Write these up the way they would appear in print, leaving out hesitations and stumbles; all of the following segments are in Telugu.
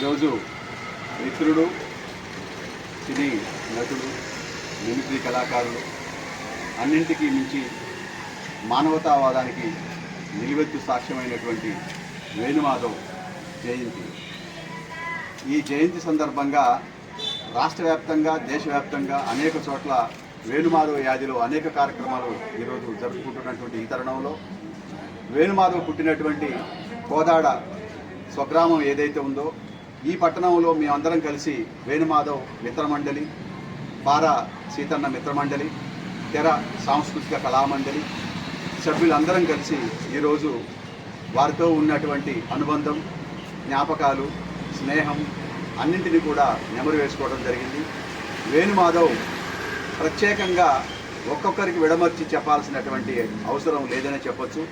ఈరోజు మిత్రుడు, సినీ నటుడు, మిమిక్రీ కళాకారులు అన్నింటికీ మించి మానవతావాదానికి నిలువెత్తు సాక్ష్యమైనటువంటి వేణుమాధవ్ జయంతి. ఈ జయంతి సందర్భంగా రాష్ట్ర వ్యాప్తంగా, దేశవ్యాప్తంగా అనేక చోట్ల వేణుమాధవ్ యాదిలో అనేక కార్యక్రమాలు ఈరోజు జరుపుకుంటున్నటువంటి ఈ తరుణంలో వేణుమాధవ్ పుట్టినటువంటి కోదాడ స్వగ్రామం ఏదైతే ఉందో ఈ పట్టణంలో మేమందరం కలిసి వేణుమాధవ్ మిత్రమండలి, పారా సీతన్న మిత్రమండలి, తెర సాంస్కృతిక కళామండలి సభ్యులందరం కలిసి ఈరోజు వారితో ఉన్నటువంటి అనుబంధం, జ్ఞాపకాలు, స్నేహం అన్నింటినీ కూడా నెమరు వేసుకోవడం జరిగింది. వేణుమాధవ్ ప్రత్యేకంగా ఒక్కొక్కరికి విడమర్చి చెప్పాల్సినటువంటి అవసరం లేదనే చెప్పొచ్చు.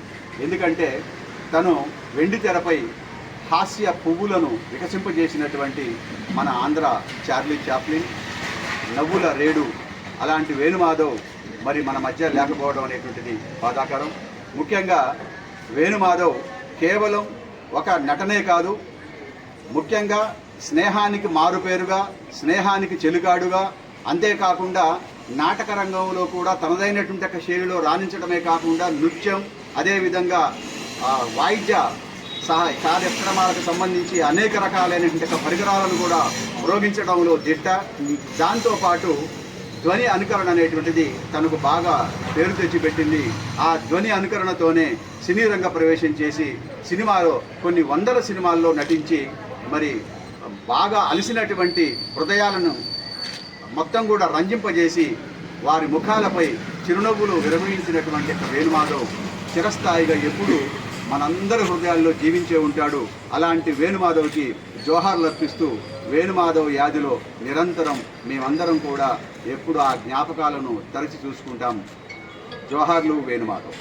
ఎందుకంటే తను వెండి తెరపై హాస్య పువ్వులను వికసింపజేసినటువంటి మన ఆంధ్ర చార్లీ చాప్లిన్, నవ్వుల రేడు అలాంటి వేణుమాధవ్ మరి మన మధ్య లేకపోవడం అనేటువంటిది బాధాకరం. ముఖ్యంగా వేణుమాధవ్ కేవలం ఒక నటనే కాదు, ముఖ్యంగా స్నేహానికి మారుపేరుగా, స్నేహానికి చెలుగాడుగా, అంతేకాకుండా నాటక రంగంలో కూడా తనదైనటువంటి ఒక శైలిలో రాణించడమే కాకుండా నృత్యం, అదేవిధంగా వాయిద్య కార్యక్రమాలకు సంబంధించి అనేక రకాలైనటువంటి పరికరాలను కూడా ఉపయోగించడంలో దిట్ట. దాంతోపాటు ధ్వని అనుకరణ అనేటువంటిది తనకు బాగా పేరు తెచ్చిపెట్టింది. ఆ ధ్వని అనుకరణతోనే సినీ రంగ ప్రవేశం చేసి సినిమాలో కొన్ని వందల సినిమాల్లో నటించి మరి బాగా అలసినటువంటి హృదయాలను మొత్తం కూడా రంజింపజేసి వారి ముఖాలపై చిరునవ్వులు విరమించినటువంటి వేణుమాధవ్ చిరస్థాయిగా ఎప్పుడు మనందరి హృదయాల్లో జీవించే ఉంటాడు. అలాంటి వేణుమాధవ్కి జోహార్లు అర్పిస్తూ వేణుమాధవ్ యాదిలో నిరంతరం మేమందరం కూడా ఎప్పుడు ఆ జ్ఞాపకాలను తరచి చూసుకుంటాం. జోహార్లు వేణుమాధవ్.